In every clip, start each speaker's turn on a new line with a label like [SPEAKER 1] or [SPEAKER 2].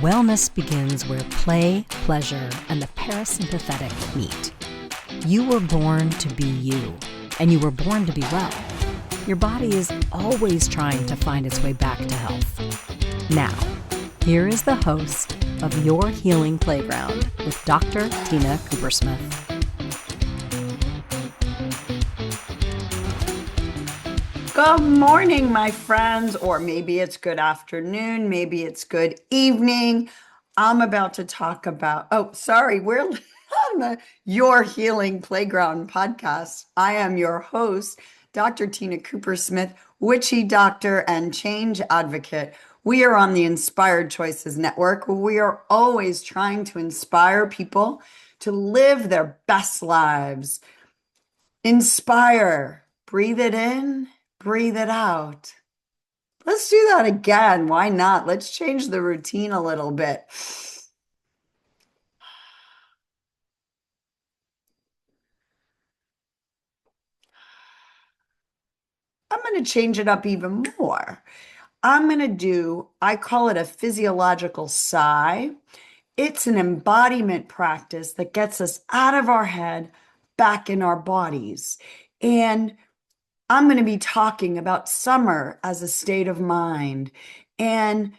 [SPEAKER 1] Wellness begins where play, pleasure, and the parasympathetic meet. You were born to be you, and you were born to be well. Your body is always trying to find its way back to health. Now, here is the host of Your Healing Playground with Dr. Tina Koopersmith.
[SPEAKER 2] Good morning, my friends, or maybe it's good afternoon, maybe it's good evening. I'm about to talk about, we're on the Your Healing Playground podcast. I am your host, Dr. Tina Koopersmith, witchy doctor and change advocate. We are on the Inspired Choices Network, where we are always trying to inspire people to live their best lives. Inspire, breathe it in. Breathe it out. Let's do that again. Why not? Let's change the routine a little bit. I'm going to change it up even more. I call it a physiological sigh. It's an embodiment practice that gets us out of our head, back in our bodies. And I'm going to be talking about summer as a state of mind. And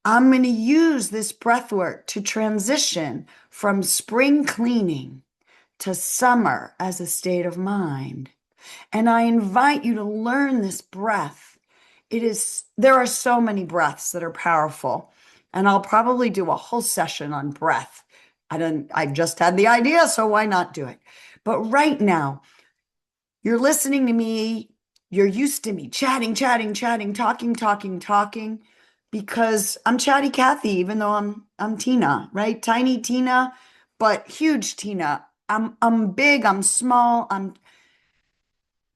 [SPEAKER 2] I'm going to use this breath work to transition from spring cleaning to summer as a state of mind. And I invite you to learn this breath. There are so many breaths that are powerful. And I'll probably do a whole session on breath. I just had the idea, so why not do it? But right now, you're listening to me. You're used to me chatting, talking, because I'm Chatty Cathy, even though I'm Tina, right? Tiny Tina, but huge Tina. I'm big, I'm small, I'm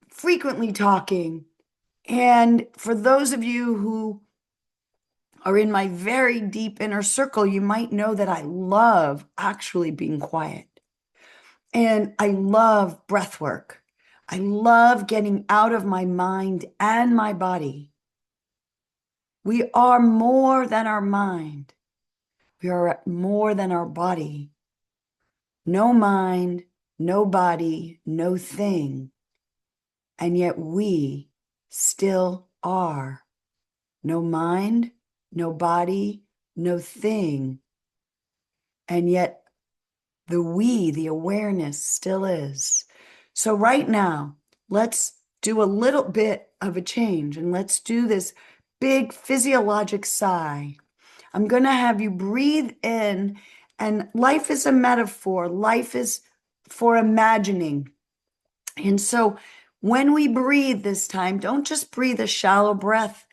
[SPEAKER 2] frequently talking. And for those of you who are in my very deep inner circle, you might know that I love actually being quiet. And I love breath work. I love getting out of my mind and my body. We are more than our mind. We are more than our body. No mind, no body, no thing. And yet we still are. No mind, no body, no thing. And yet the awareness still is. So right now, let's do a little bit of a change and let's do this big physiologic sigh. I'm going to have you breathe in, and life is a metaphor. Life is for imagining. And so when we breathe this time, don't just breathe a shallow breath,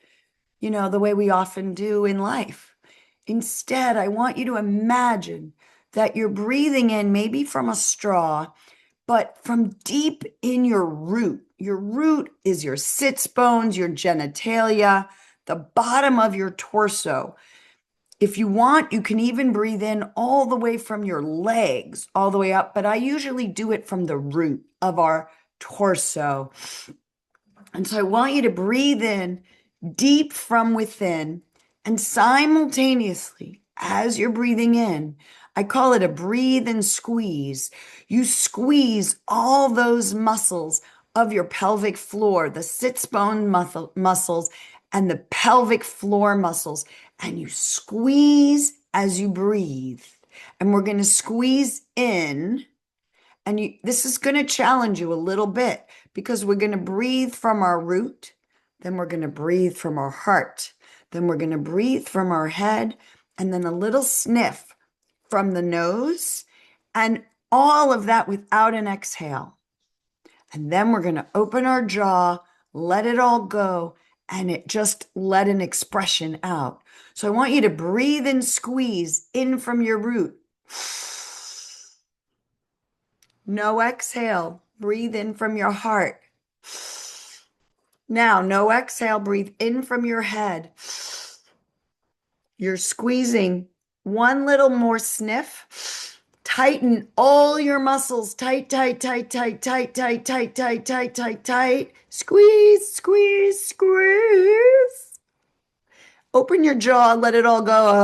[SPEAKER 2] the way we often do in life. Instead, I want you to imagine that you're breathing in maybe from a straw, but from deep in your root. Your root is your sits bones, your genitalia, the bottom of your torso. If you want, you can even breathe in all the way from your legs, all the way up, but I usually do it from the root of our torso. And so I want you to breathe in deep from within, and simultaneously, as you're breathing in, I call it a breathe and squeeze. You squeeze all those muscles of your pelvic floor, the sits bone muscles and the pelvic floor muscles, and you squeeze as you breathe. And we're going to squeeze in, and this is going to challenge you a little bit because we're going to breathe from our root, then we're going to breathe from our heart, then we're going to breathe from our head, and then a little sniff from the nose, and all of that without an exhale. And then we're going to open our jaw, let it all go, and it just let an expression out. So I want you to breathe and squeeze in from your root. No exhale. Breathe in from your heart. Now, no exhale. Breathe in from your head. You're squeezing. One little more sniff. Tighten all your muscles. Tight, tight, tight, tight, tight, tight, tight, tight, tight, tight, tight. Squeeze, squeeze, squeeze. Open your jaw, let it all go.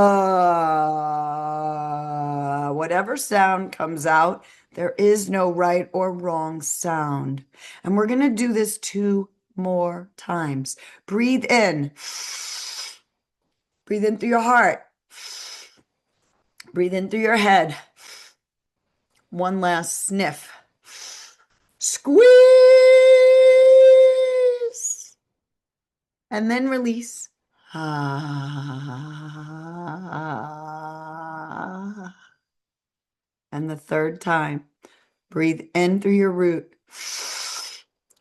[SPEAKER 2] Whatever sound comes out, there is no right or wrong sound. And we're going to do this 2 more times. Breathe in. Breathe in through your heart. Breathe in through your head. One last sniff. Squeeze. And then release. And the third time, breathe in through your root,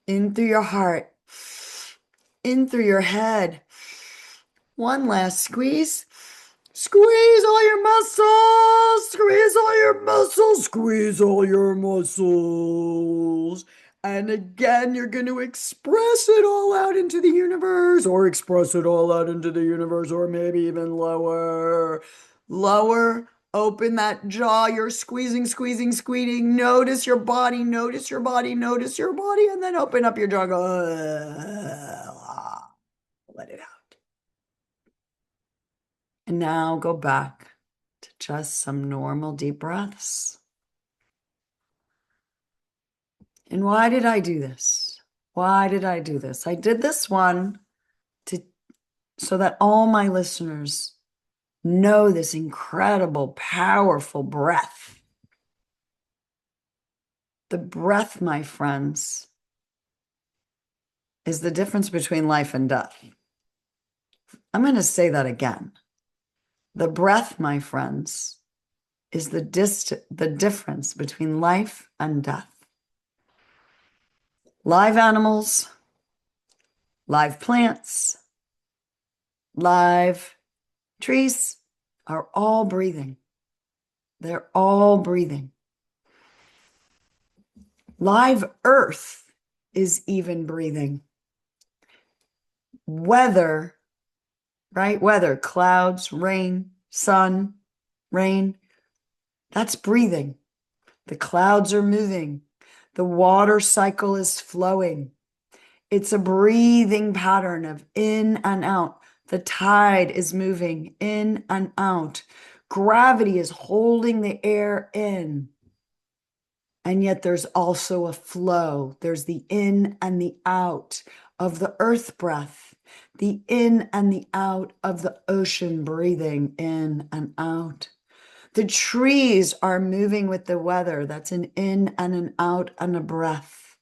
[SPEAKER 2] in through your heart, in through your head. One last squeeze. Squeeze all your muscles, squeeze all your muscles, squeeze all your muscles. And again, you're going to express it all out into the universe, or express it all out into the universe, or maybe even lower. Lower, open that jaw. You're squeezing, squeezing, squeezing. Notice your body, notice your body, notice your body, and then open up your jaw. Go, let it out. And now go back to just some normal deep breaths. And why did I do this? Why did I do this? I did this one so that all my listeners know this incredible, powerful breath. The breath, my friends, is the difference between life and death. I'm going to say that again. The breath, my friends, is the difference between life and death. Live animals, live plants, live trees are all breathing. They're all breathing. Live earth is even breathing. Weather, right? Weather, clouds, rain, sun, rain, that's breathing. The clouds are moving. The water cycle is flowing. It's a breathing pattern of in and out. The tide is moving in and out. Gravity is holding the air in. And yet there's also a flow. There's the in and the out of the earth breath, the in and the out of the ocean breathing in and out. The trees are moving with the weather. That's an in and an out and a breath.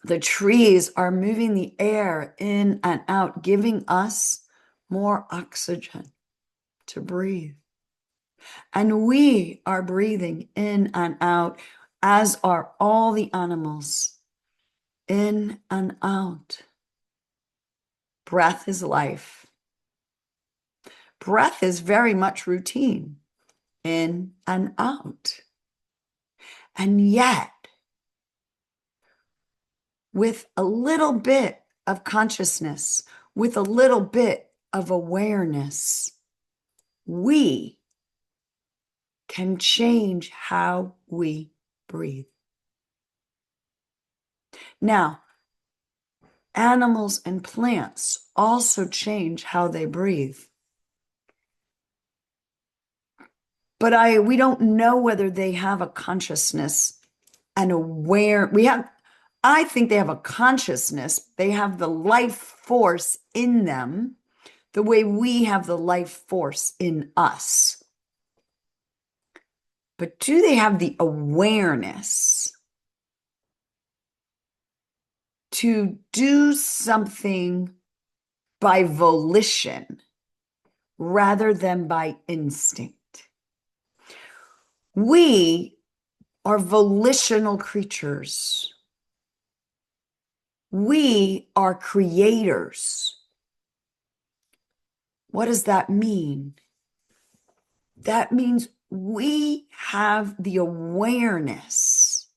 [SPEAKER 2] The trees are moving the air in and out, giving us more oxygen to breathe. And we are breathing in and out, as are all the animals, in and out. Breath is life. Breath is very much routine, in and out. And yet, with a little bit of consciousness, with a little bit of awareness, we can change how we breathe. Now, animals and plants also change how they breathe. But we don't know whether they have a consciousness and I think they have a consciousness. They have the life force in them, the way we have the life force in us. But do they have the awareness to do something by volition rather than by instinct? We are volitional creatures. We are creators. What does that mean? That means we have the awareness,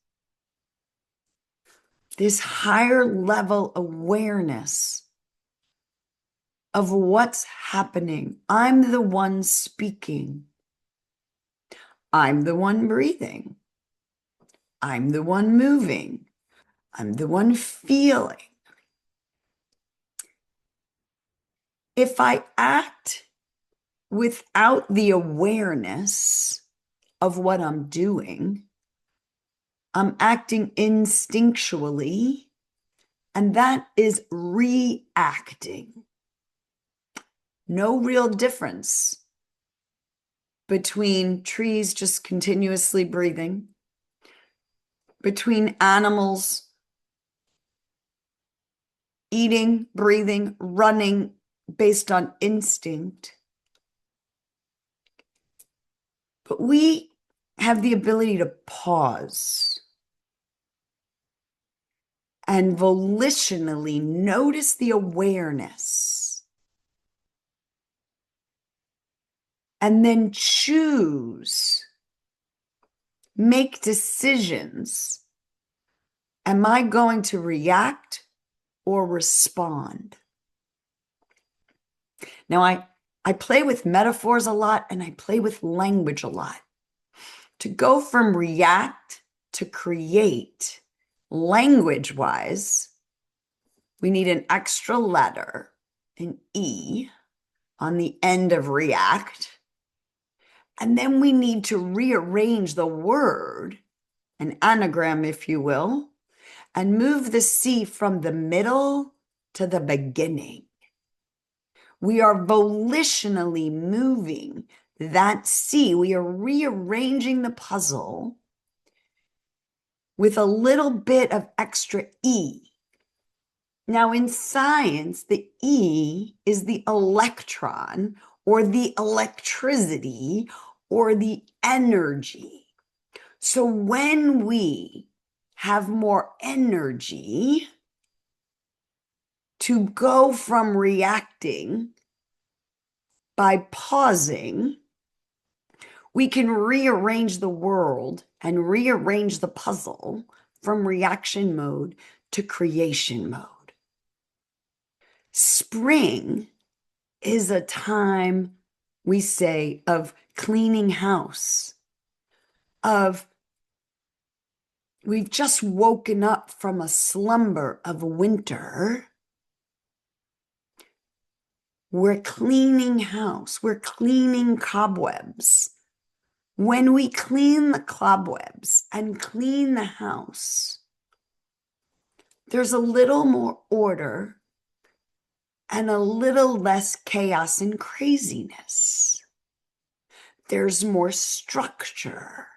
[SPEAKER 2] this higher level awareness of what's happening. I'm the one speaking. I'm the one breathing. I'm the one moving. I'm the one feeling. If I act without the awareness of what I'm doing, I'm acting instinctually, and that is reacting. No real difference between trees just continuously breathing, between animals eating, breathing, running based on instinct. But we have the ability to pause and volitionally notice the awareness and then choose, make decisions. Am I going to react or respond? Now, I play with metaphors a lot and I play with language a lot. To go from react to create, language-wise, we need an extra letter, an E, on the end of react. And then we need to rearrange the word, an anagram, if you will, and move the C from the middle to the beginning. We are volitionally moving that C. We are rearranging the puzzle with a little bit of extra E. Now, in science, the E is the electron or the electricity or the energy. So when we have more energy to go from reacting by pausing, we can rearrange the world and rearrange the puzzle from reaction mode to creation mode. Spring is a time, we say, of cleaning house, of we've just woken up from a slumber of winter. We're cleaning house. We're cleaning cobwebs. When we clean the cobwebs and clean the house, there's a little more order and a little less chaos and craziness. There's more structure.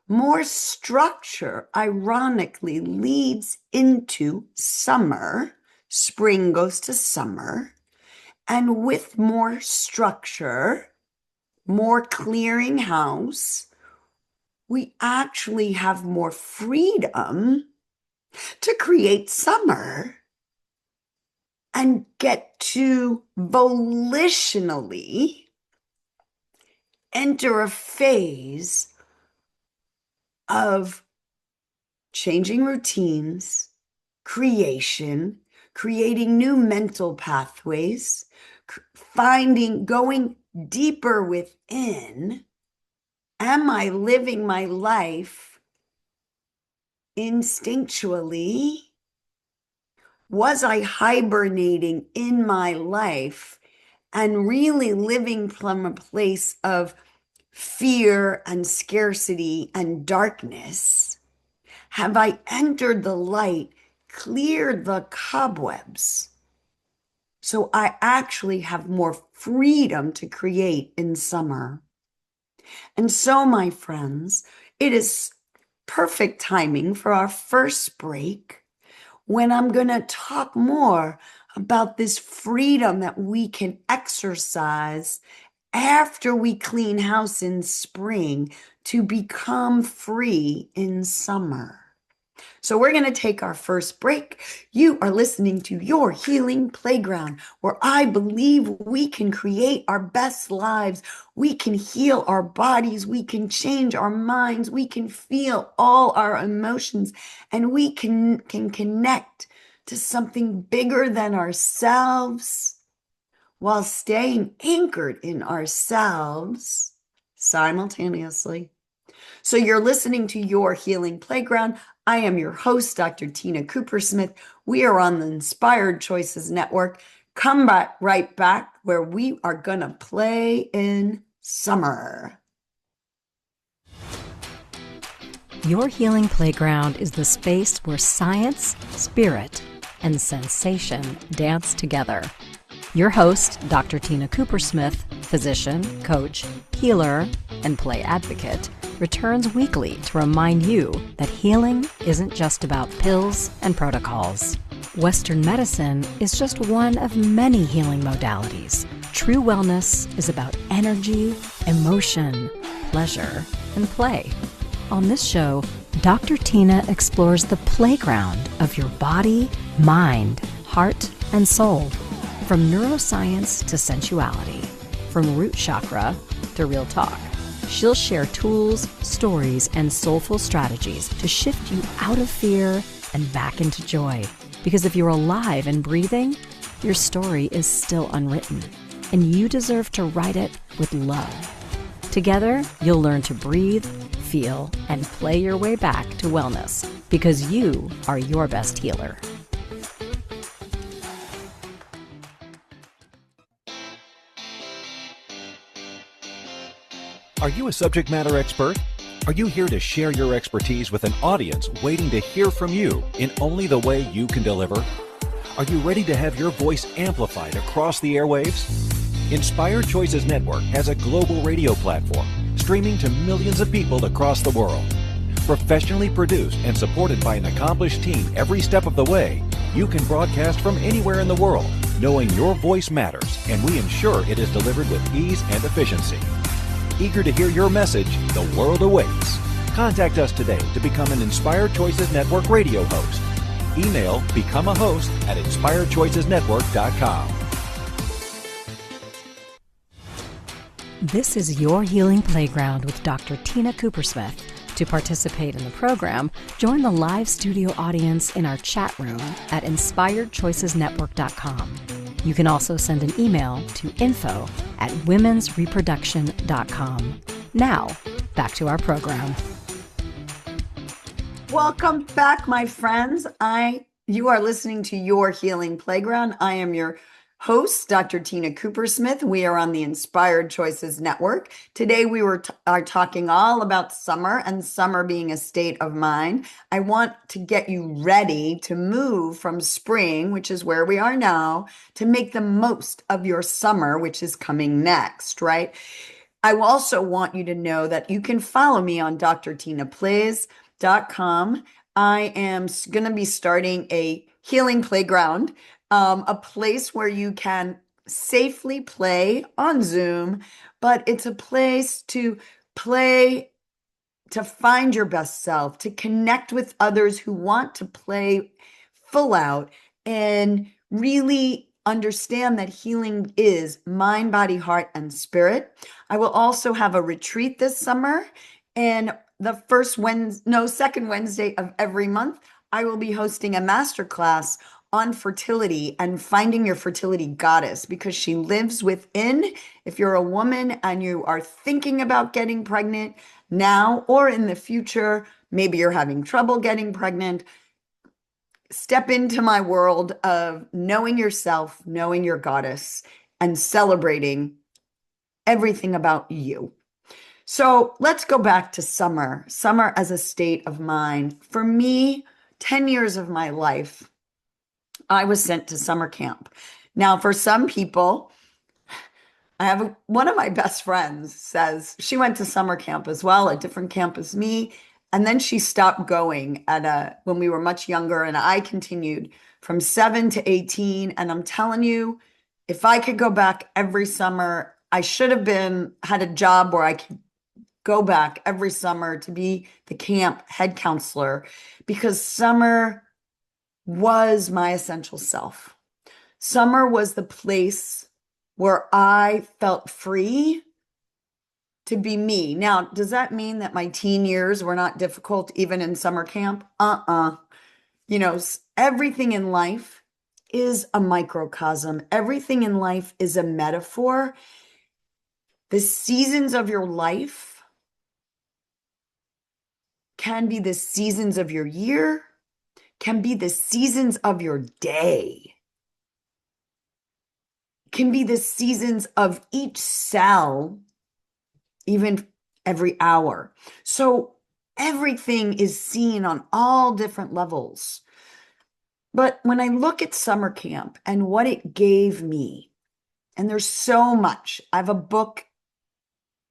[SPEAKER 2] More structure, ironically, leads into summer. Spring goes to summer. And with more structure, more clearing house, we actually have more freedom to create summer and get to volitionally enter a phase of changing routines, creation, creating new mental pathways, going deeper within. Am I living my life instinctually? Was I hibernating in my life and really living from a place of fear and scarcity and darkness? Have I entered the light, cleared the cobwebs? So I actually have more freedom to create in summer. And so, my friends, it is perfect timing for our first break when I'm going to talk more about this freedom that we can exercise after we clean house in spring to become free in summer. So we're going to take our first break. You are listening to Your Healing Playground, where I believe we can create our best lives. We can heal our bodies. We can change our minds. We can feel all our emotions, and we can connect to something bigger than ourselves while staying anchored in ourselves simultaneously. So you're listening to Your Healing Playground. I am your host, Dr. Tina Coopersmith. We are on the Inspired Choices Network. Come back right back where we are going to play in summer.
[SPEAKER 1] Your healing playground is the space where science, spirit, and sensation dance together. Your host, Dr. Tina Coopersmith, physician, coach, healer, and play advocate, returns weekly to remind you that healing isn't just about pills and protocols. Western medicine is just one of many healing modalities. True wellness is about energy, emotion, pleasure, and play. On this show, Dr. Tina explores the playground of your body, mind, heart, and soul. From neuroscience to sensuality, from root chakra to real talk. She'll share tools, stories, and soulful strategies to shift you out of fear and back into joy. Because if you're alive and breathing, your story is still unwritten, and you deserve to write it with love. Together, you'll learn to breathe, feel, and play your way back to wellness, because you are your best healer.
[SPEAKER 3] Are you a subject matter expert? Are you here to share your expertise with an audience waiting to hear from you in only the way you can deliver? Are you ready to have your voice amplified across the airwaves? Inspired Choices Network has a global radio platform streaming to millions of people across the world. Professionally produced and supported by an accomplished team every step of the way, you can broadcast from anywhere in the world, knowing your voice matters, and we ensure it is delivered with ease and efficiency. Eager to hear your message, the world awaits. Contact us today to become an Inspired Choices Network radio host. Email become a host at inspiredchoicesnetwork.com.
[SPEAKER 1] This is your healing playground with Dr. Tina Coopersmith. To participate in the program, join the live studio audience in our chat room at inspiredchoicesnetwork.com. You can also send an email to info@womensreproduction.com. Now, back to our program.
[SPEAKER 2] Welcome back, my friends. You are listening to Your Healing Playground. I am your host, Dr. Tina Coopersmith. We are on the Inspired Choices Network. Today we are talking all about summer, and summer being a state of mind. I want to get you ready to move from spring, which is where we are now, to make the most of your summer, which is coming next, right? I also want you to know that you can follow me on drtinaplays.com. I am going to be starting a healing playground, a place where you can safely play on Zoom, but it's a place to play, to find your best self, to connect with others who want to play full out and really understand that healing is mind, body, heart, and spirit. I will also have a retreat this summer, and the second Wednesday of every month, I will be hosting a masterclass on fertility and finding your fertility goddess, because she lives within. If you're a woman and you are thinking about getting pregnant now or in the future, maybe you're having trouble getting pregnant, step into my world of knowing yourself, knowing your goddess, and celebrating everything about you. So let's go back to summer. Summer as a state of mind. For me, 10 years of my life, I was sent to summer camp. Now, for some people, one of my best friends says she went to summer camp as well, a different camp as me. And then she stopped going when we were much younger, and I continued from 7 to 18. And I'm telling you, if I could go back every summer, I should have had a job where I could go back every summer to be the camp head counselor, because summer was my essential self. Summer was the place where I felt free to be me. Now, does that mean that my teen years were not difficult even in summer camp? Everything in life is a microcosm. Everything in life is a metaphor. The seasons of your life can be the seasons of your year, can be the seasons of your day, can be the seasons of each cell, even every hour. So everything is seen on all different levels. But when I look at summer camp and what it gave me, and there's so much, I have a book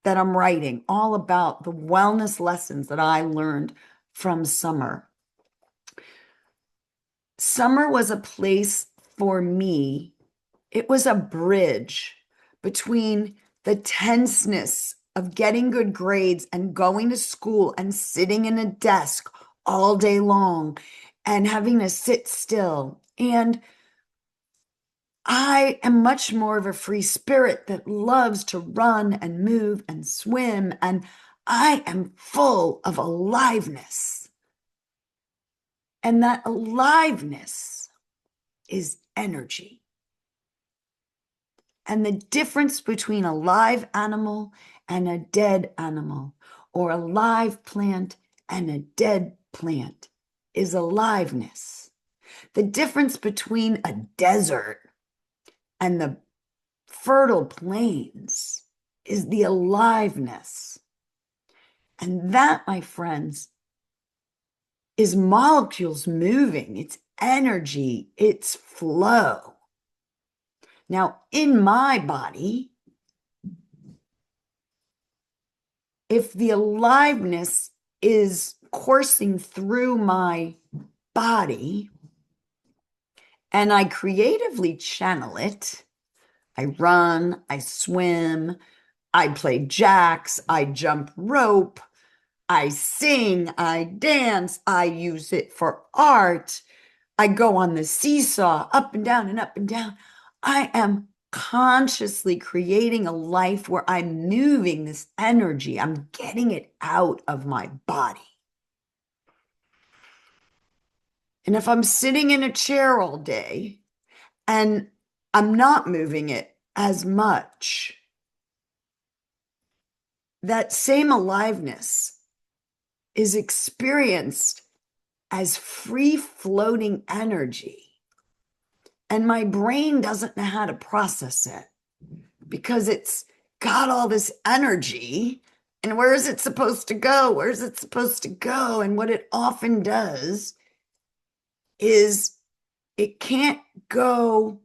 [SPEAKER 2] that I'm writing all about the wellness lessons that I learned from summer. Summer was a place for me. It was a bridge between the tenseness of getting good grades and going to school and sitting in a desk all day long and having to sit still. And I am much more of a free spirit that loves to run and move and swim, and I am full of aliveness. And that aliveness is energy. And the difference between a live animal and a dead animal, or a live plant and a dead plant, is aliveness. The difference between a desert and the fertile plains is the aliveness. And that, my friends, is molecules moving. It's energy. It's flow. Now, in my body, if the aliveness is coursing through my body and I creatively channel it, I run, I swim, I play jacks, I jump rope, I sing, I dance, I use it for art, I go on the seesaw up and down and up and down. I am consciously creating a life where I'm moving this energy. I'm getting it out of my body. And if I'm sitting in a chair all day and I'm not moving it as much, that same aliveness is experienced as free-floating energy. And my brain doesn't know how to process it because it's got all this energy. And where is it supposed to go? Where is it supposed to go? And what it often does is it can't go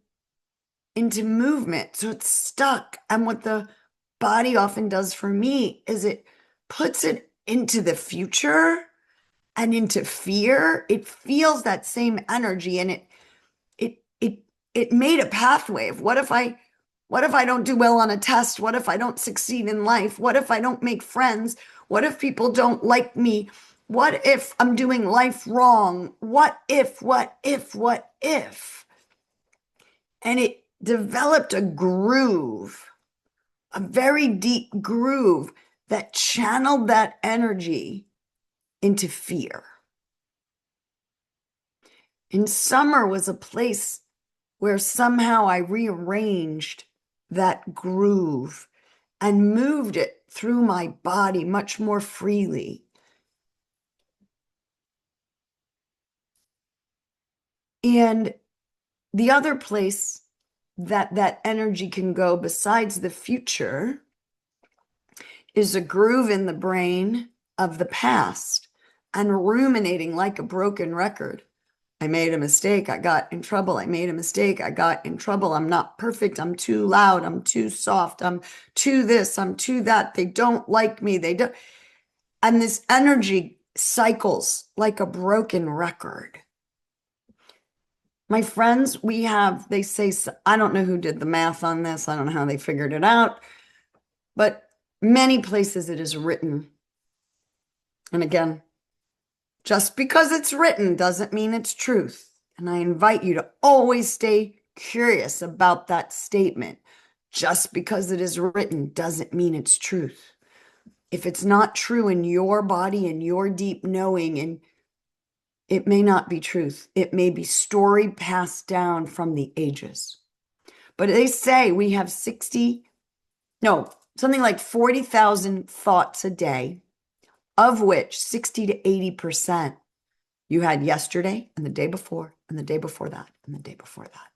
[SPEAKER 2] into movement. So it's stuck. And what the body often does for me is it puts it into the future and into fear. It feels that same energy, and it made a pathway of what if I don't do well on a test? What if I don't succeed in life? What if I don't make friends? What if people don't like me? What if I'm doing life wrong? What if? And it developed a groove, a very deep groove that channeled that energy into fear. And summer was a place where somehow I rearranged that groove and moved it through my body much more freely. And the other place that that energy can go besides the future is a groove in the brain of the past and ruminating like a broken record. I made a mistake. I got in trouble. I made a mistake. I got in trouble. I'm not perfect. I'm too loud. I'm too soft. I'm too this. I'm too that. They don't like me. They don't. And this energy cycles like a broken record. My friends, they say, I don't know who did the math on this. I don't know how they figured it out, but many places it is written. And again, just because it's written doesn't mean it's truth. And I invite you to always stay curious about that statement. Just because it is written doesn't mean it's truth. If it's not true in your body and your deep knowing, and it may not be truth. It may be story passed down from the ages. But they say we have something like 40,000 thoughts a day. of which 60 to 80% you had yesterday and the day before and the day before that and the day before that.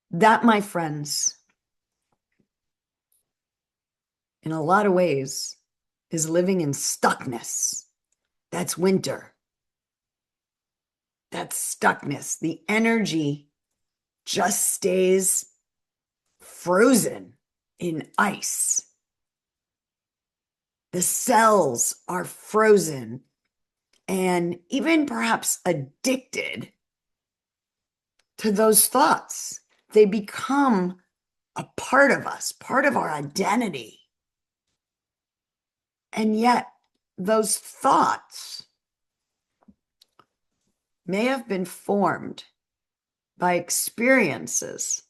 [SPEAKER 2] That, my friends, in a lot of ways, is living in stuckness. That's winter. That's stuckness. The energy just stays frozen in ice. The cells are frozen and even perhaps addicted to those thoughts. They become a part of us, part of our identity. And yet, those thoughts may have been formed by experiences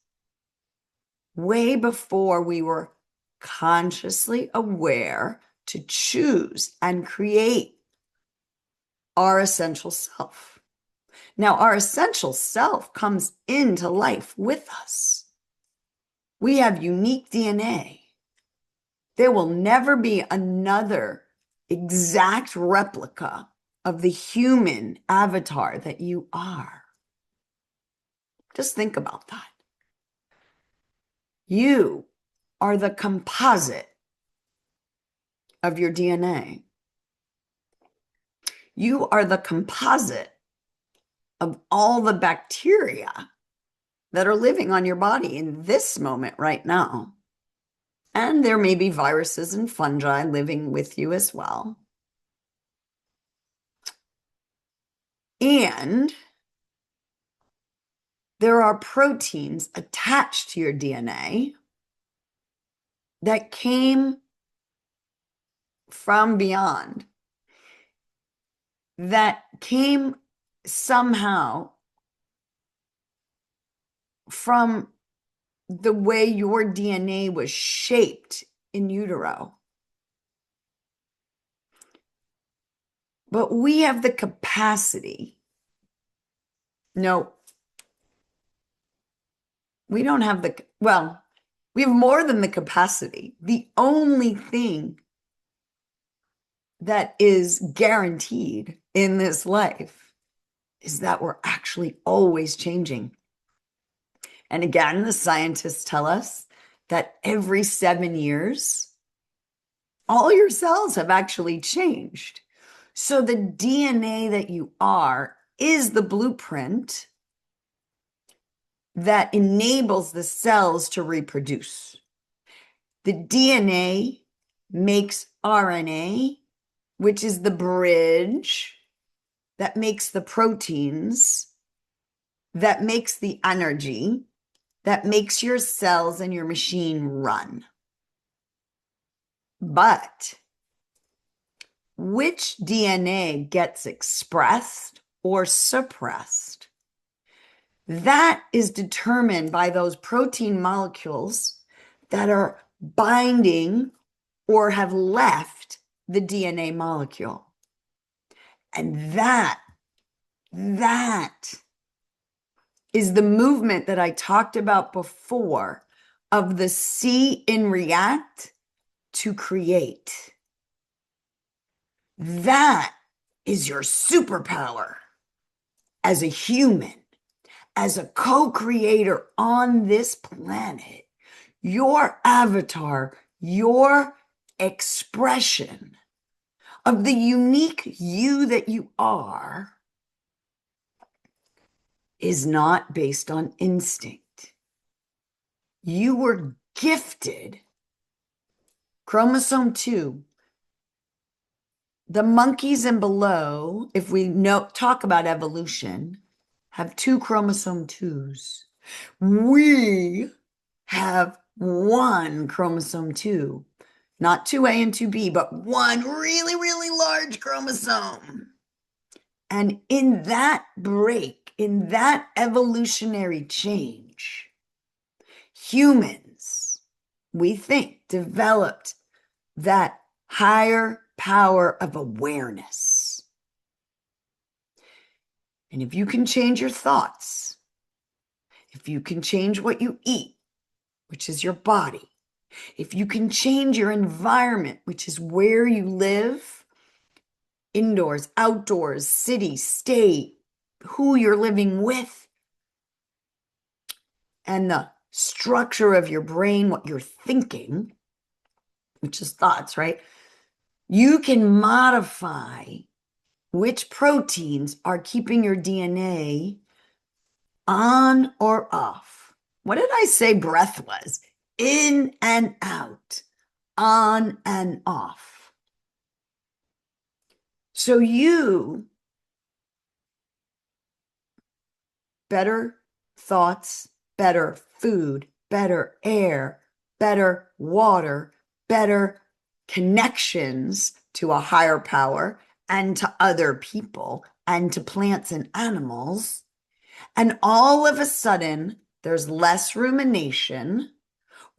[SPEAKER 2] way before we were consciously aware to choose and create our essential self. Now, our essential self comes into life with us. We have unique DNA. There will never be another exact replica of the human avatar that you are. Just think about that. You are the composite of your DNA. You are the composite of all the bacteria that are living on your body in this moment right now. And there may be viruses and fungi living with you as well. And there are proteins attached to your DNA that came from beyond, that came somehow from the way your DNA was shaped in utero. But we have the capacity. No, we don't have we have more than the capacity. The only thing that is guaranteed in this life is that we're actually always changing. And again, the scientists tell us that every 7 years, all your cells have actually changed. So the DNA that you are is the blueprint that enables the cells to reproduce. The DNA makes RNA, which is the bridge that makes the proteins, that makes the energy, that makes your cells and your machine run. But which DNA gets expressed or suppressed, that is determined by those protein molecules that are binding or have left the DNA molecule. And that is the movement that I talked about before of the see in react to create. That is your superpower as a human, as a co-creator on this planet. Your avatar, your expression of the unique you that you are is not based on instinct. You were gifted chromosome 2. The monkeys and below, if we talk about evolution, have 2 chromosome 2s. We have 1 chromosome 2, not 2A and 2B, but 1 really, really large chromosome. And in that break, in that evolutionary change, humans, we think, developed that higher power of awareness. And if you can change your thoughts, if you can change what you eat, which is your body, If you can change your environment, which is where you live, indoors, outdoors, city, state, who you're living with, and the structure of your brain, what you're thinking, which is thoughts, right? You can modify which proteins are keeping your DNA on or off. What did I say breath was? In and out, on and off. So better thoughts, better food, better air, better water, better connections to a higher power and to other people and to plants and animals. And all of a sudden, there's less rumination.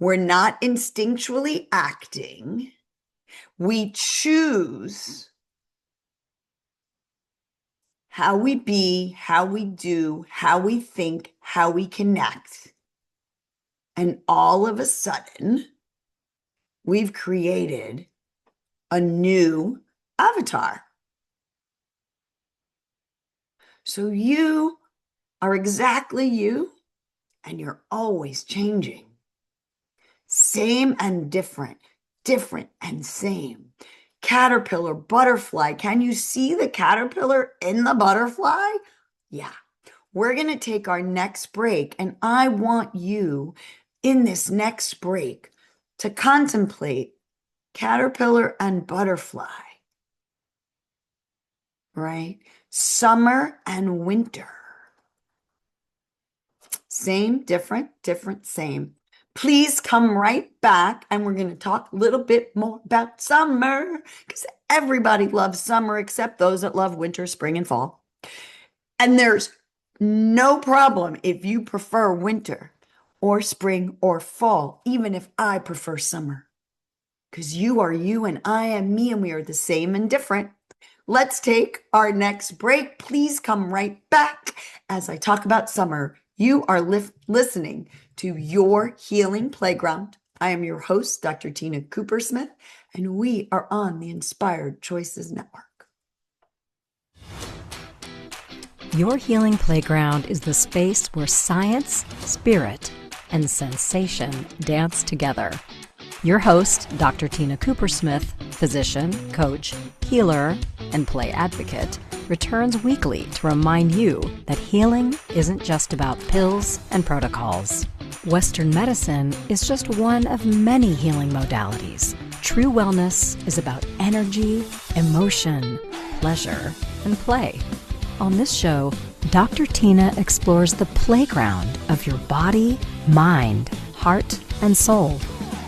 [SPEAKER 2] We're not instinctually acting. We choose how we be, how we do, how we think, how we connect. And all of a sudden, we've created a new avatar. So you are exactly you, and you're always changing. Same and different, different and same. Caterpillar, butterfly. Can you see the caterpillar in the butterfly? Yeah. We're going to take our next break, and I want you in this next break to contemplate caterpillar and butterfly, right? Summer and winter. Same, different, different, same. Please come right back, and we're going to talk a little bit more about summer, because everybody loves summer except those that love winter, spring, and fall. And there's no problem if you prefer winter or spring or fall, even if I prefer summer, because you are you and I am me, and we are the same and different. Let's take our next break. Please come right back as I talk about summer. You are listening to Your Healing Playground. I am your host, Dr. Tina Coopersmith, and we are on the Inspired Choices Network.
[SPEAKER 1] Your Healing Playground is the space where science, spirit, and sensation dance together. Your host, Dr. Tina Coopersmith, physician, coach, healer, and play advocate, returns weekly to remind you that healing isn't just about pills and protocols. Western medicine is just one of many healing modalities. True wellness is about energy, emotion, pleasure, and play. On this show, Dr. Tina explores the playground of your body, mind, heart, and soul.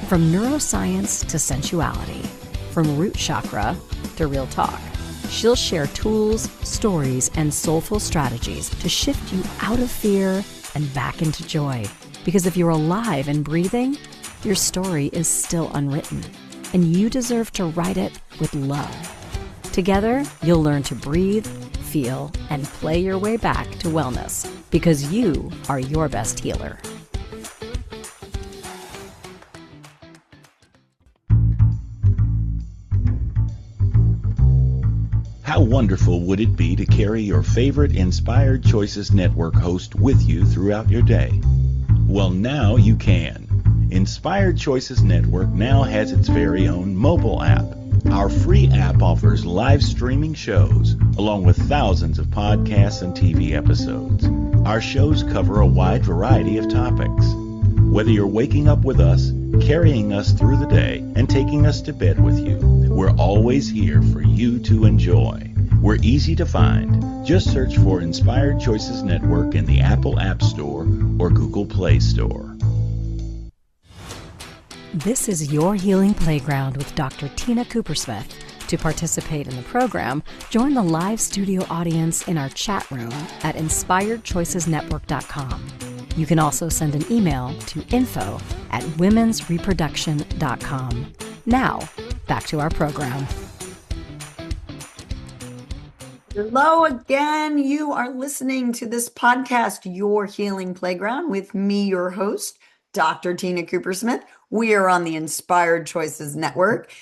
[SPEAKER 1] From neuroscience to sensuality, from root chakra to real talk. She'll share tools, stories, and soulful strategies to shift you out of fear and back into joy. Because if you're alive and breathing, your story is still unwritten, and you deserve to write it with love. Together, you'll learn to breathe, feel, and play your way back to wellness, because you are your best healer.
[SPEAKER 4] How wonderful would it be to carry your favorite Inspired Choices Network host with you throughout your day? Well, now you can. Inspired Choices Network now has its very own mobile app. Our free app offers live streaming shows, along with thousands of podcasts and TV episodes. Our shows cover a wide variety of topics. Whether you're waking up with us, carrying us through the day, and taking us to bed with you, we're always here for you to enjoy. We're easy to find. Just search for Inspired Choices Network in the Apple App Store or Google Play Store.
[SPEAKER 1] This is Your Healing Playground with Dr. Tina Coopersmith. To participate in the program, join the live studio audience in our chat room at inspiredchoicesnetwork.com. You can also send an email to info@womensreproduction.com. Now, back to our program.
[SPEAKER 2] Hello again. You are listening to this podcast, Your Healing Playground, with me, your host, Dr. Tina Coopersmith. We are on the Inspired Choices Network.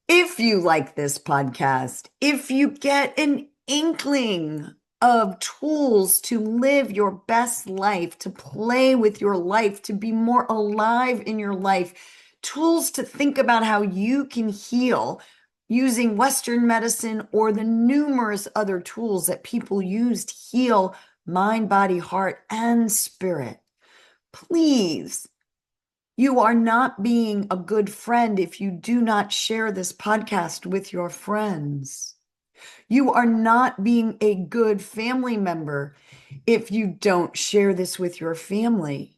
[SPEAKER 2] If you like this podcast, if you get an inkling of tools to live your best life, to play with your life, to be more alive in your life, tools to think about how you can heal using Western medicine or the numerous other tools that people use to heal mind, body, heart, and spirit, please, you are not being a good friend if you do not share this podcast with your friends. You are not being a good family member if you don't share this with your family.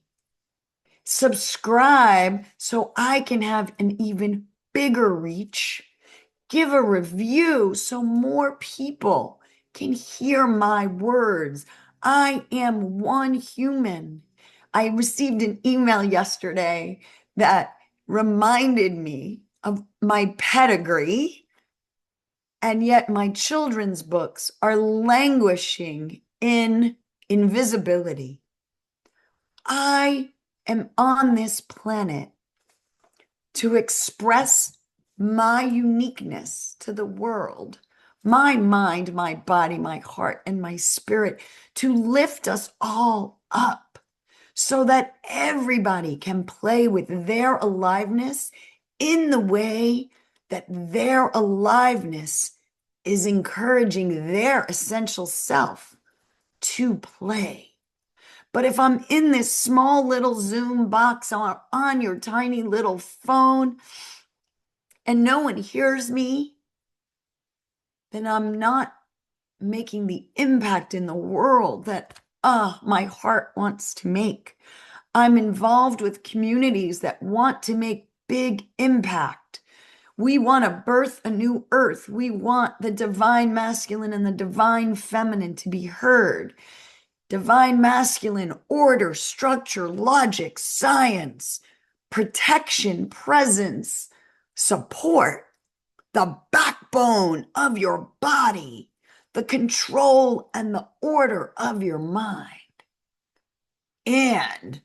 [SPEAKER 2] Subscribe so I can have an even bigger reach. Give a review so more people can hear my words. I am one human. I received an email yesterday that reminded me of my pedigree, and yet my children's books are languishing in invisibility. I am on this planet to express my uniqueness to the world, my mind, my body, my heart, and my spirit, to lift us all up so that everybody can play with their aliveness in the way that their aliveness is encouraging their essential self to play. But if I'm in this small little Zoom box on your tiny little phone and no one hears me, then I'm not making the impact in the world that my heart wants to make. I'm involved with communities that want to make big impact. We want to birth a new earth. We want the divine masculine and the divine feminine to be heard. Divine masculine, order, structure, logic, science, protection, presence, support, the backbone of your body, the control and the order of your mind, and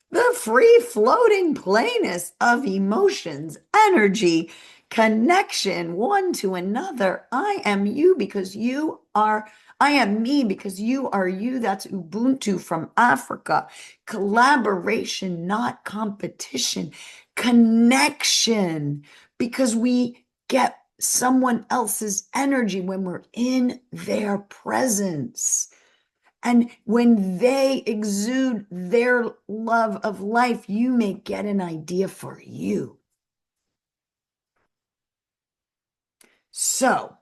[SPEAKER 2] the free-floating plainness of emotions, energy, connection one to another. I am you because you are, I am me because you are you. That's Ubuntu from Africa. Collaboration, not competition. Connection, because we get someone else's energy when we're in their presence. And when they exude their love of life, you may get an idea for you. So,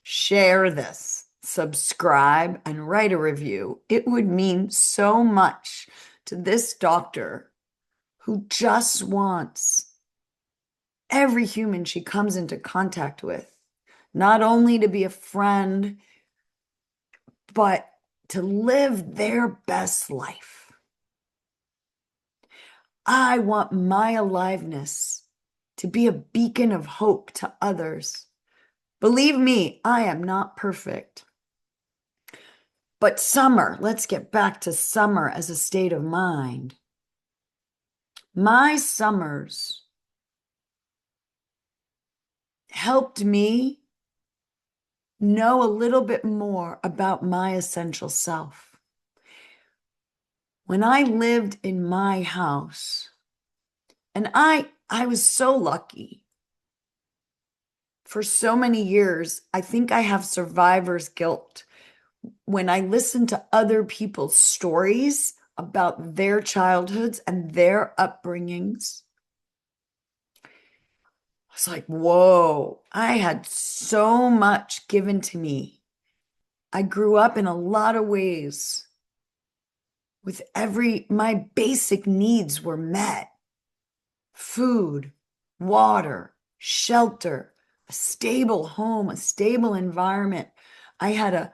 [SPEAKER 2] share this, subscribe, and write a review. It would mean so much to this doctor who just wants every human she comes into contact with, not only to be a friend, but to live their best life. I want my aliveness to be a beacon of hope to others. Believe me, I am not perfect. But summer, let's get back to summer as a state of mind. My summers helped me know a little bit more about my essential self. When I lived in my house, and I was so lucky. For so many years, I think I have survivor's guilt. When I listen to other people's stories about their childhoods and their upbringings, I was like, whoa, I had so much given to me. I grew up in a lot of ways with my basic needs were met. Food, water, shelter, a stable home, a stable environment. I had a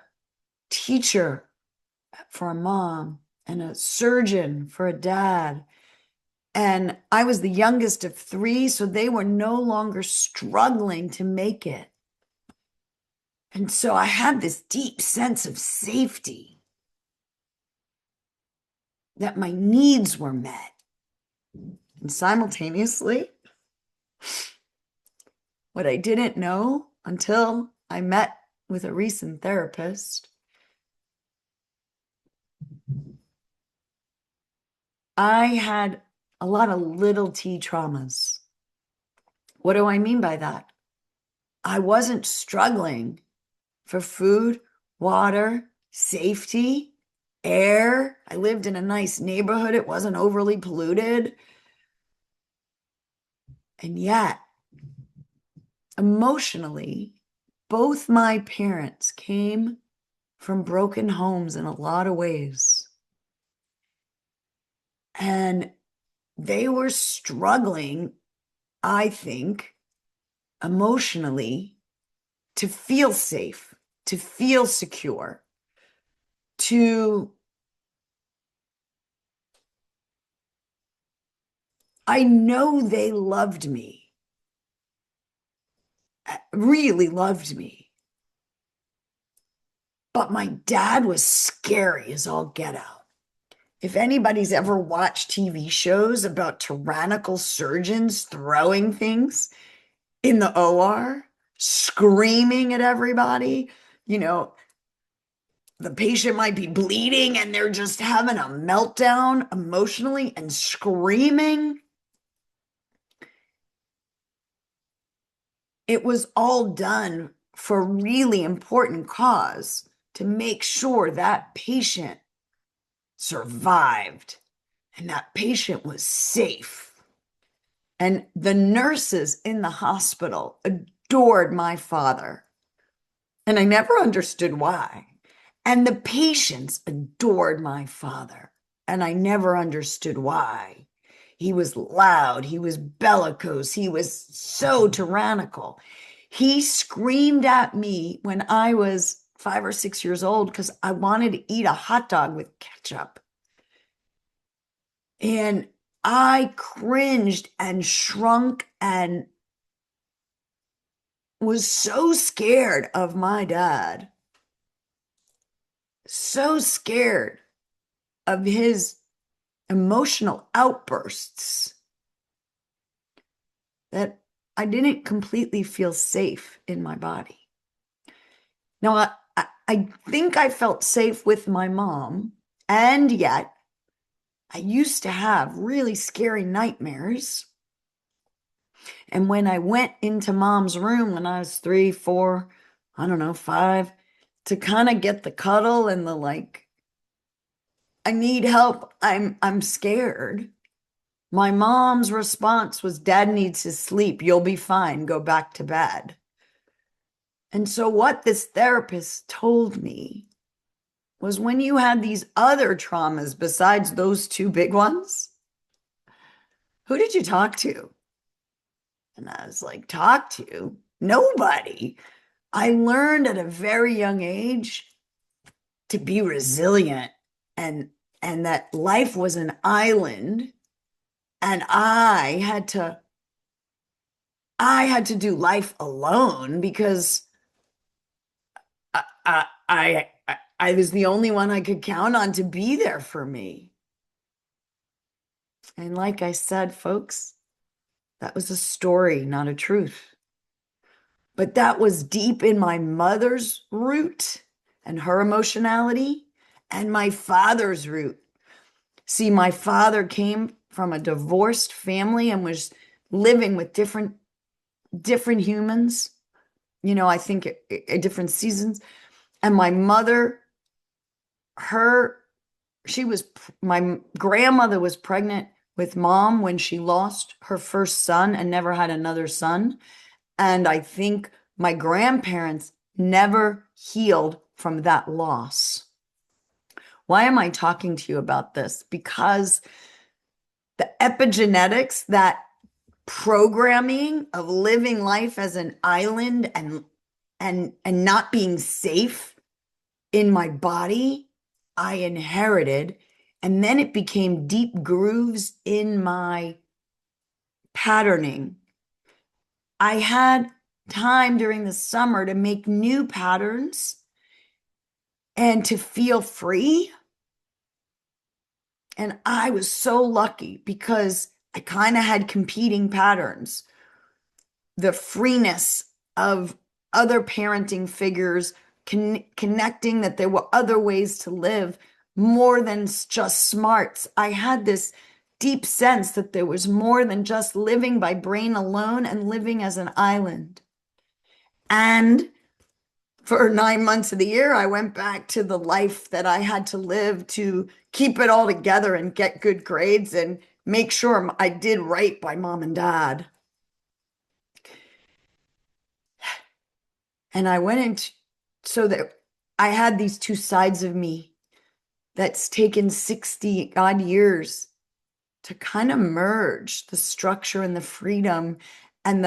[SPEAKER 2] teacher for a mom and a surgeon for a dad. And I was the youngest of three, so they were no longer struggling to make it. And so I had this deep sense of safety, that my needs were met. And simultaneously, what I didn't know until I met with a recent therapist, I had a lot of little t traumas. What do I mean by that? I wasn't struggling for food, water, safety, air. I lived in a nice neighborhood. It wasn't overly polluted. And yet, emotionally, both my parents came from broken homes in a lot of ways. And they were struggling, I think, emotionally to feel safe, to feel secure, I know they loved me, really loved me. But my dad was scary as all get out. If anybody's ever watched TV shows about tyrannical surgeons throwing things in the OR, screaming at everybody, the patient might be bleeding and they're just having a meltdown emotionally and screaming. It was all done for a really important cause to make sure that patient survived and that patient was safe. And the nurses in the hospital adored my father. And I never understood why. And the patients adored my father. And I never understood why. He was loud. He was bellicose. He was so tyrannical. He screamed at me when I was 5 or 6 years old because I wanted to eat a hot dog with ketchup. And I cringed and shrunk and was so scared of my dad, so scared of his emotional outbursts that I didn't completely feel safe in my body. Now, I think I felt safe with my mom, and yet I used to have really scary nightmares. And when I went into mom's room when I was 3, 4, I don't know, 5, to kind of get the cuddle and the I need help, I'm scared. My mom's response was, Dad needs to sleep. You'll be fine. Go back to bed. And so what this therapist told me was when you had these other traumas besides those 2 big ones, who did you talk to? And I was like, talk to? Nobody. I learned at a very young age to be resilient and that life was an island and I had to do life alone because I was the only one I could count on to be there for me. And like I said, folks, that was a story, not a truth. But that was deep in my mother's root and her emotionality and my father's root. See, my father came from a divorced family and was living with different humans, I think at different seasons. And my mother, my grandmother was pregnant with mom when she lost her first son and never had another son. And I think my grandparents never healed from that loss. Why am I talking to you about this? Because the epigenetics, that programming of living life as an island and not being safe in my body, I inherited, and then it became deep grooves in my patterning. I had time during the summer to make new patterns and to feel free. And I was so lucky because I kind of had competing patterns. The freeness of other parenting figures, connecting that there were other ways to live more than just smarts. I had this deep sense that there was more than just living by brain alone and living as an island. And for 9 months of the year, I went back to the life that I had to live to keep it all together and get good grades and make sure I did right by mom and dad. And I went into, so that I had these two sides of me that's taken 60 odd years to kind of merge the structure and the freedom and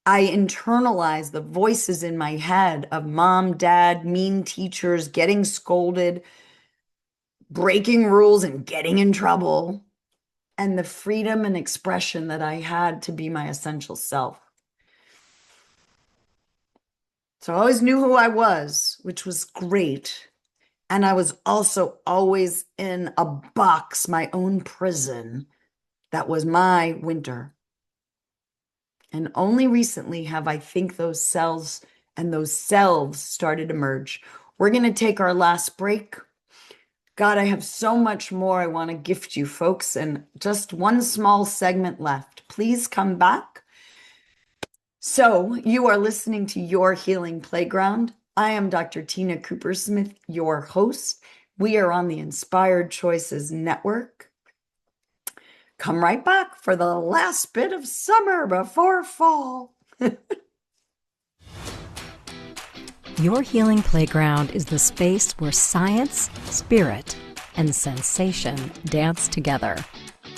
[SPEAKER 2] I internalize the voices in my head of mom, dad, mean teachers, getting scolded, breaking rules and getting in trouble, and the freedom and expression that I had to be my essential self. So I always knew who I was, which was great. And I was also always in a box, my own prison. That was my winter. And only recently have I think those cells and those selves started to merge. We're going to take our last break. God, I have so much more I want to gift you folks, and just one small segment left. Please come back. So you are listening to Your Healing Playground. I am Dr. Tina Coopersmith, your host. We are on the Inspired Choices Network. Come right back for the last bit of summer before fall.
[SPEAKER 1] Your Healing Playground is the space where science, spirit, and sensation dance together.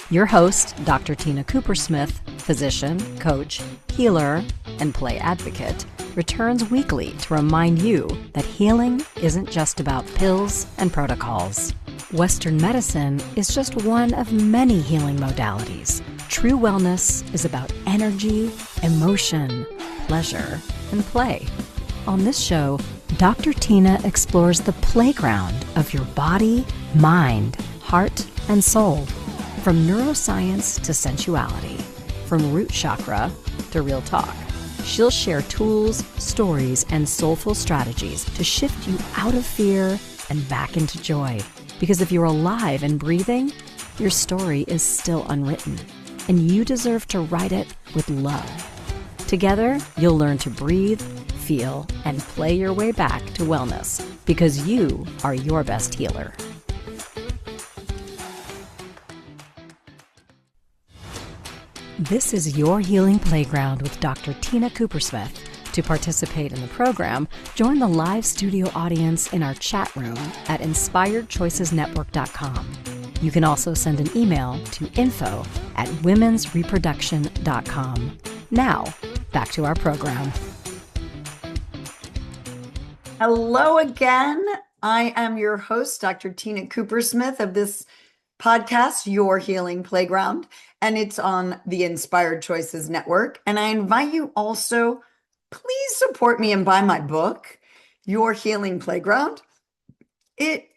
[SPEAKER 1] Your host, Dr. Tina Coopersmith, physician, coach, healer, and play advocate, returns weekly to remind you that healing isn't just about pills and protocols. Western medicine is just one of many healing modalities. True wellness is about energy, emotion, pleasure, and play. On this show, Dr. Tina explores the playground of your body, mind, heart, and soul. From neuroscience to sensuality, from root chakra to real talk. She'll share tools, stories, and soulful strategies to shift you out of fear and back into joy. Because if you're alive and breathing, your story is still unwritten, and you deserve to write it with love. Together, you'll learn to breathe, feel, and play your way back to wellness, because you are your best healer. This is Your Healing Playground with Dr. Tina Coopersmith. To participate in the program, join the live studio audience in our chat room at inspiredchoicesnetwork.com. You can also send an email to info@womensreproduction.com. Now, back to our program.
[SPEAKER 2] Hello again. I am your host, Dr. Tina Coopersmith of this podcast, Your Healing Playground, and it's on the Inspired Choices Network. And I invite you also, please support me and buy my book, Your Healing Playground. It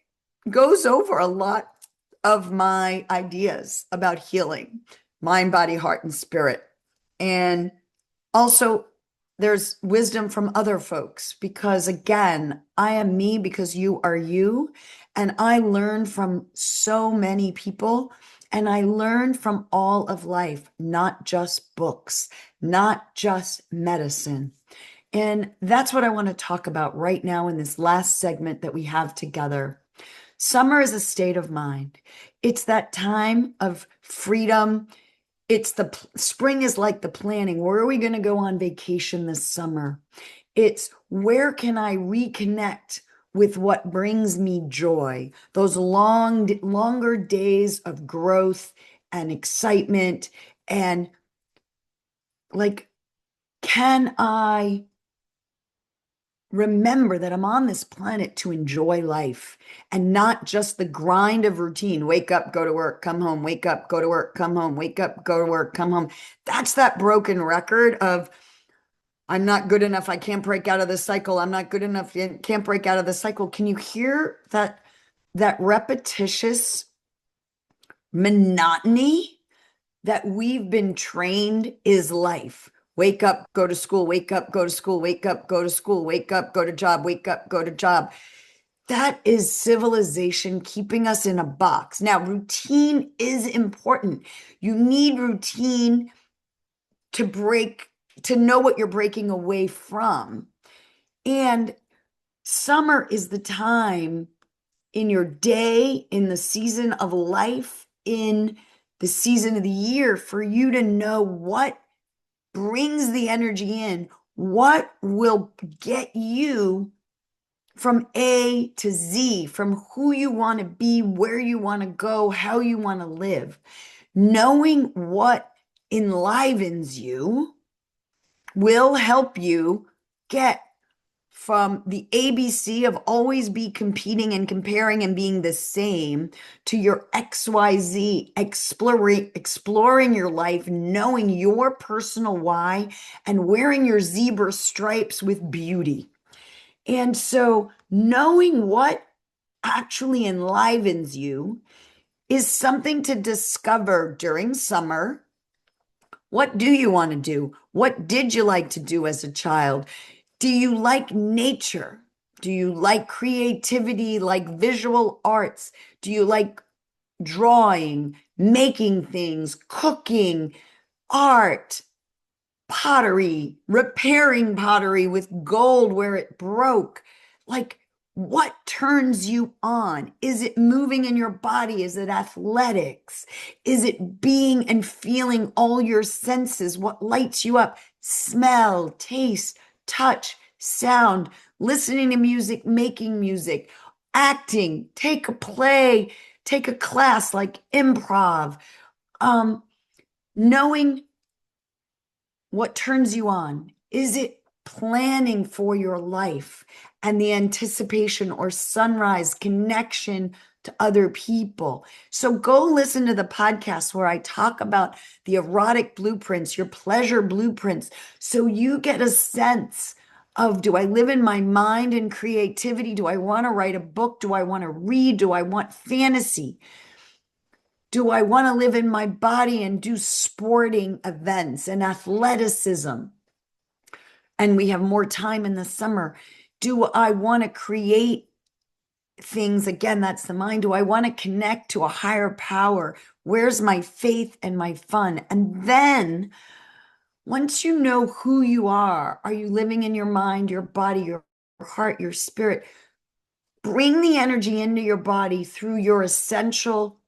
[SPEAKER 2] goes over a lot of my ideas about healing, mind, body, heart, and spirit. And also, there's wisdom from other folks, because again, I am me because you are you. And I learn from so many people, and I learn from all of life, not just books, not just medicine. And that's what I want to talk about right now in this last segment that we have together. Summer is a state of mind. It's that time of freedom. It's the spring is like the planning. Where are we going to go on vacation this summer? It's where can I reconnect with what brings me joy? Those longer days of growth and excitement. And like, can I remember that I'm on this planet to enjoy life and not just the grind of routine? Wake up, go to work, come home, wake up, go to work, come home, wake up, go to work, come home. That's that broken record of I'm not good enough. I can't break out of the cycle. I'm not good enough. You can't break out of the cycle. Can you hear that repetitious monotony that we've been trained is life. Wake up, go to school, wake up, go to school, wake up, go to school, wake up, go to job, wake up, go to job. That is civilization keeping us in a box. Now, routine is important. You need routine to know what you're breaking away from. And summer is the time in your day, in the season of life, in the season of the year for you to know what brings the energy in, what will get you from A to Z, from who you want to be, where you want to go, how you want to live. Knowing what enlivens you will help you get from the ABC of always be competing and comparing and being the same to your XYZ, exploring your life, knowing your personal why, and wearing your zebra stripes with beauty. And so knowing what actually enlivens you is something to discover during summer. What do you want to do? What did you like to do as a child? Do you like nature? Do you like creativity, like visual arts? Do you like drawing, making things, cooking, art, pottery, repairing pottery with gold where it broke? Like, what turns you on? Is it moving in your body? Is it athletics? Is it being and feeling all your senses? What lights you up? Smell, taste, touch, sound, listening to music, making music, acting, take a play, take a class like improv, knowing what turns you on. Is it planning for your life and the anticipation or sunrise connection to other people? So go listen to the podcast where I talk about the erotic blueprints, your pleasure blueprints, so you get a sense of, do I live in my mind and creativity? Do I want to write a book? Do I want to read? Do I want fantasy? Do I want to live in my body and do sporting events and athleticism? And we have more time in the summer. Do I want to create things? Again, that's the mind. Do I want to connect to a higher power? Where's my faith and my fun? And then once you know who you are you living in your mind, your body, your heart, your spirit? Bring the energy into your body through your essential,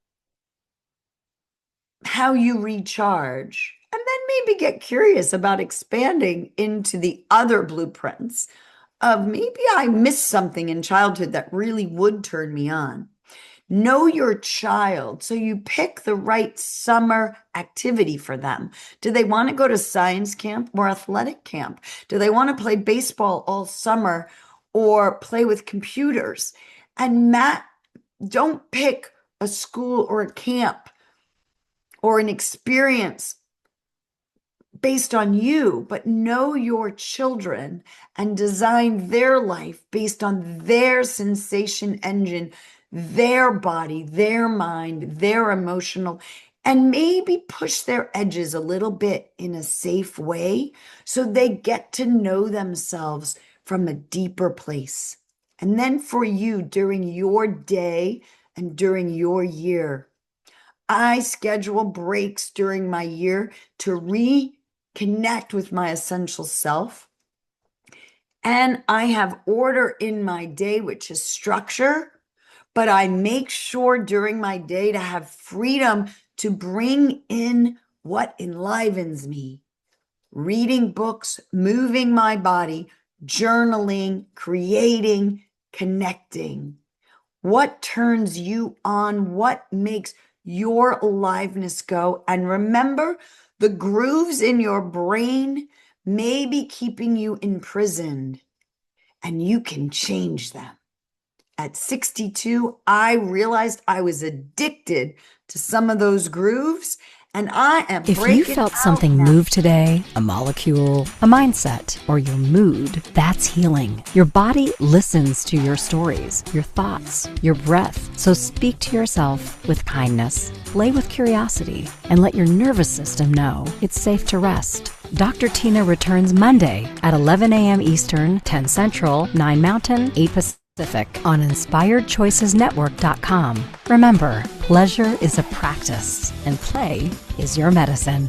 [SPEAKER 2] how you recharge, and then maybe get curious about expanding into the other blueprints of, maybe I missed something in childhood that really would turn me on. Know your child. So you pick the right summer activity for them. Do they want to go to science camp or athletic camp? Do they want to play baseball all summer or play with computers? And don't pick a school or a camp or an experience based on you, but know your children and design their life based on their sensation engine, their body, their mind, their emotional, and maybe push their edges a little bit in a safe way so they get to know themselves from a deeper place. And then for you, during your day and during your year, I schedule breaks during my year to reconnect with my essential self. And I have order in my day, which is structure, but I make sure during my day to have freedom to bring in what enlivens me. Reading books, moving my body, journaling, creating, connecting. What turns you on? What makes your aliveness go? And remember, the grooves in your brain may be keeping you imprisoned, and you can change them. At 62, I realized I was addicted to some of those grooves, And I am
[SPEAKER 1] If you
[SPEAKER 2] breaking
[SPEAKER 1] felt
[SPEAKER 2] out
[SPEAKER 1] something
[SPEAKER 2] now.
[SPEAKER 1] move today, a molecule, a mindset, or your mood, that's healing. Your body listens to your stories, your thoughts, your breath. So speak to yourself with kindness, play with curiosity, and let your nervous system know it's safe to rest. Dr. Tina returns Monday at 11 a.m. Eastern, 10 Central, 9 Mountain, 8 Pacific on InspiredChoicesNetwork.com. Remember, pleasure is a practice and play is your medicine.